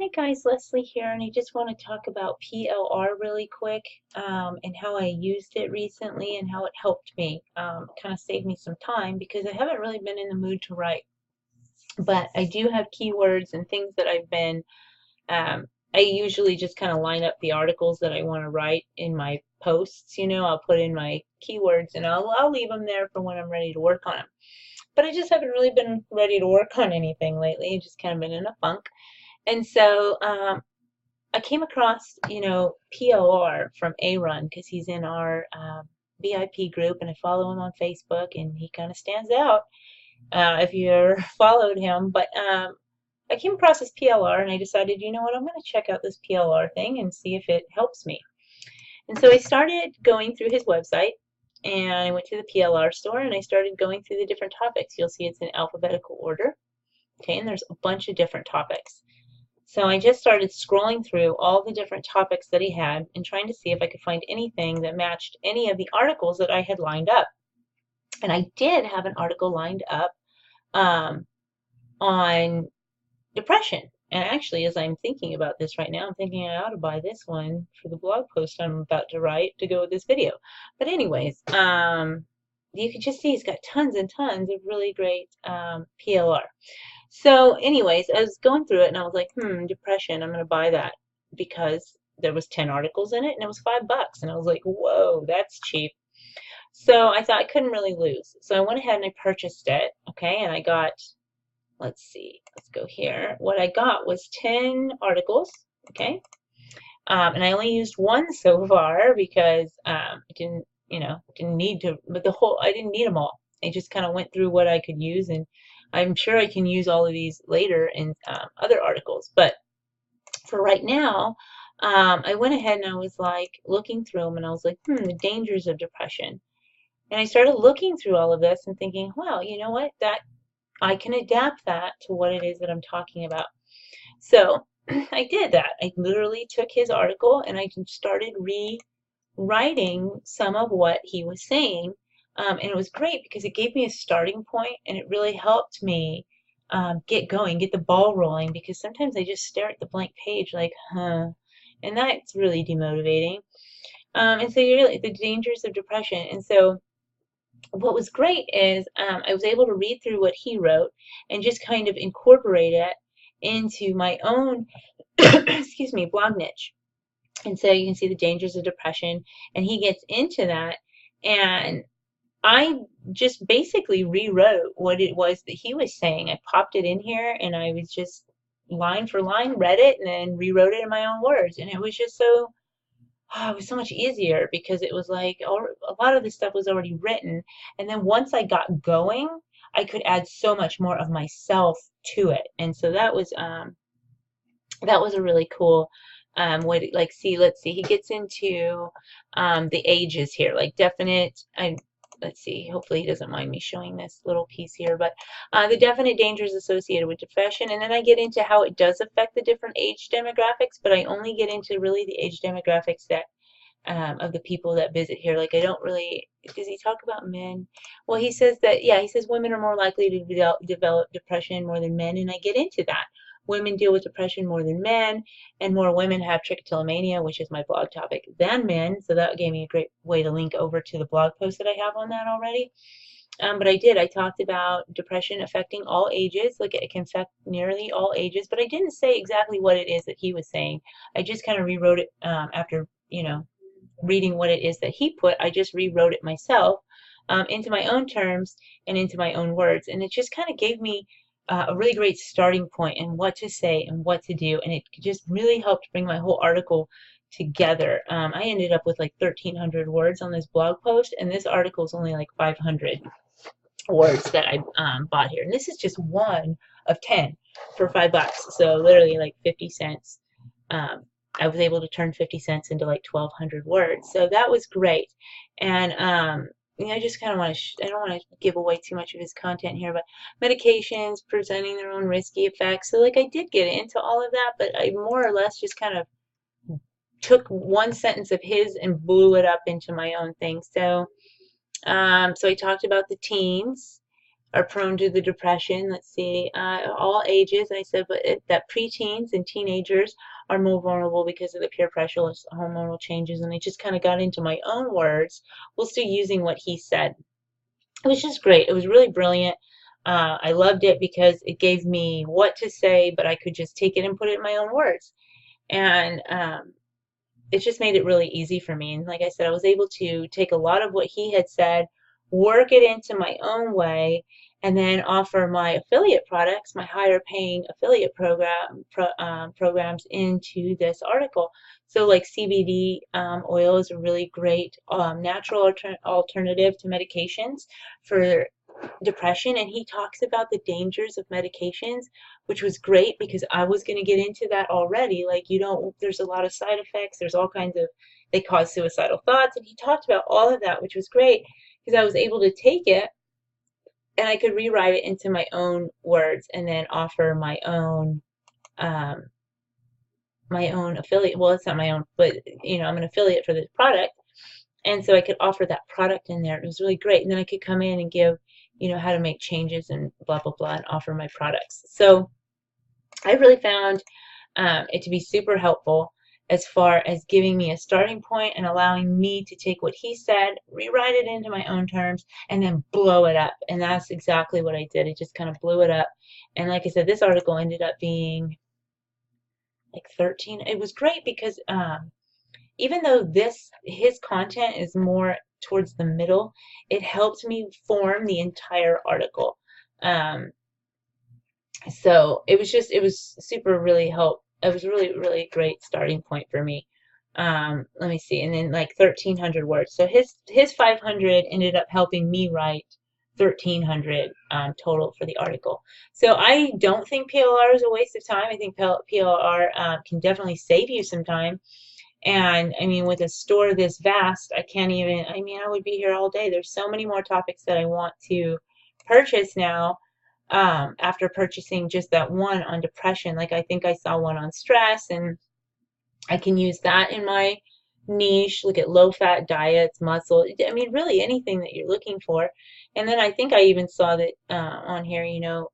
Hey guys, Leslie here, and I just want to talk about PLR really quick, and how I used it recently and how it helped me. Kind of saved me some time because I haven't really been in the mood to write, but I do have keywords and things that I've been. Um, I usually just kind of line up the articles that I want to write in my posts. I'll put in my keywords and I'll leave them there for when I'm ready to work on them. But I just haven't really been ready to work on anything lately. I've just kind of been in a funk. And so I came across, PLR from Aaron because he's in our VIP group, and I follow him on Facebook, and he kind of stands out if you ever followed him. But I came across this PLR, and I decided, you know what, I'm going to check out this PLR thing and see if it helps me. And so I started going through his website, and I went to the PLR store, and I started going through the different topics. You'll see it's in alphabetical order, okay, and there's a bunch of different topics. So I just started scrolling through all the different topics that he had and trying to see if I could find anything that matched any of the articles that I had lined up. And I did have an article lined up on depression. And actually, as I'm thinking about this right now, I'm thinking I ought to buy this one for the blog post I'm about to write to go with this video. But anyways, you can just see he's got tons and tons of really great PLR. So anyways, I was going through it and I was like, depression, I'm going to buy that because there was 10 articles in it and it was $5. And I was like, whoa, that's cheap. So I thought I couldn't really lose. So I went ahead and I purchased it, okay, and I got, let's see, let's go here. What I got was 10 articles, okay, and I only used one so far because I didn't need to, but I didn't need them all. I just kind of went through what I could use, and I'm sure I can use all of these later in other articles. But for right now, I went ahead and I was like looking through them, and I was like, the dangers of depression. And I started looking through all of this and thinking, well, you know what, that I can adapt that to what it is that I'm talking about. So I did that. I literally took his article and I started rewriting some of what he was saying. And it was great because it gave me a starting point and it really helped me get going, get the ball rolling, because sometimes I just stare at the blank page like, and that's really demotivating. And so the dangers of depression. And so what was great is I was able to read through what he wrote and just kind of incorporate it into my own, excuse me, blog niche. And so you can see the dangers of depression, and he gets into that, and I just basically rewrote what it was that he was saying. I popped it in here, and I was just line for line read it and then rewrote it in my own words, and it was just so it was so much easier because it was like a lot of this stuff was already written, and then once I got going, I could add so much more of myself to it, and so that was a really cool way to let's see, he gets into the ages here, like definite. Let's see, hopefully he doesn't mind me showing this little piece here, but the definite dangers associated with depression, and then I get into how it does affect the different age demographics, but I only get into really the age demographics that of the people that visit here. Like I don't really, does he talk about men? Well, he says that, yeah, he says women are more likely to develop depression more than men, and I get into that. Women deal with depression more than men, and more women have trichotillomania, which is my blog topic, than men. So that gave me a great way to link over to the blog post that I have on that already. But I talked about depression affecting all ages, like it can affect nearly all ages, but I didn't say exactly what it is that he was saying. I just kind of rewrote it after, reading what it is that he put. I just rewrote it myself into my own terms and into my own words, and it just kind of gave me a really great starting point and what to say and what to do, and it just really helped bring my whole article together. I ended up with like 1,300 words on this blog post, and this article is only like 500 words that I bought here, and this is just one of 10 for $5, so literally like 50 cents. I was able to turn 50 cents into like 1,200 words, so that was great. And I just kind of want to, I don't want to give away too much of his content here, but medications presenting their own risky effects. So like I did get into all of that, but I more or less just kind of took one sentence of his and blew it up into my own thing. So, so I talked about the teens are prone to the depression. Let's see, all ages. I said, but that preteens and teenagers are more vulnerable because of the peer pressure, hormonal changes, and I just kind of got into my own words while still using what he said. It was just great. It was really brilliant. I loved it because it gave me what to say, but I could just take it and put it in my own words. And it just made it really easy for me. And like I said, I was able to take a lot of what he had said, work it into my own way, and then offer my affiliate products, my higher paying affiliate programs into this article. So like CBD oil is a really great natural alternative to medications for depression, and he talks about the dangers of medications, which was great because I was going to get into that already. Like, you don't, there's a lot of side effects, there's all kinds of, they cause suicidal thoughts, and he talked about all of that, which was great because I was able to take it and I could rewrite it into my own words and then offer um, my own affiliate. Well, it's not my own, but you know, I'm an affiliate for this product, and so I could offer that product in there. It was really great, and then I could come in and give, you know, how to make changes and blah blah blah, and offer my products. So I really found it to be super helpful as far as giving me a starting point and allowing me to take what he said, rewrite it into my own terms, and then blow it up. And that's exactly what I did. I just kind of blew it up. And like I said, this article ended up being like 13. It was great because even though his content is more towards the middle, it helped me form the entire article. So it was super really help. It was really great starting point for me. Let me see, and then like 1,300 words. So his 500 ended up helping me write 1,300 total for the article. So I don't think PLR is a waste of time. I think PLR can definitely save you some time. And I mean, with a store this vast, I can't even, I mean, I would be here all day. There's so many more topics that I want to purchase now after purchasing just that one on depression. Like I think I saw one on stress, and I can use that in my niche. Look at low-fat diets, muscle. I mean, really anything that you're looking for. And then I think I even saw that on here, you know,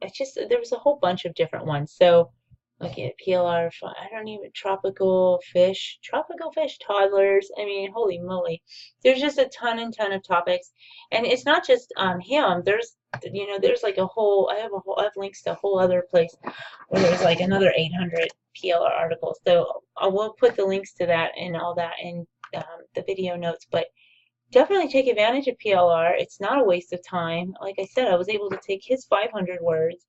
it's just, there was a whole bunch of different ones. So look at PLR, I don't even, tropical fish, toddlers. I mean, holy moly. There's just a ton and ton of topics. And it's not just him. There's, you know, there's like a whole, I have links to a whole other place where there's like another 800 PLR articles. So I will put the links to that and all that in the video notes. But definitely take advantage of PLR. It's not a waste of time. Like I said, I was able to take his 500 words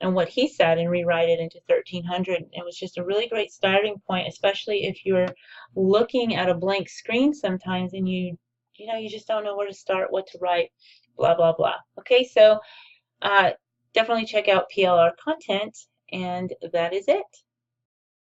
and what he said and rewrite it into 1,300. It was just a really great starting point, especially if you're looking at a blank screen sometimes and you know, you just don't know where to start, what to write, blah, blah, blah. Okay, so definitely check out PLR Content, and that is it.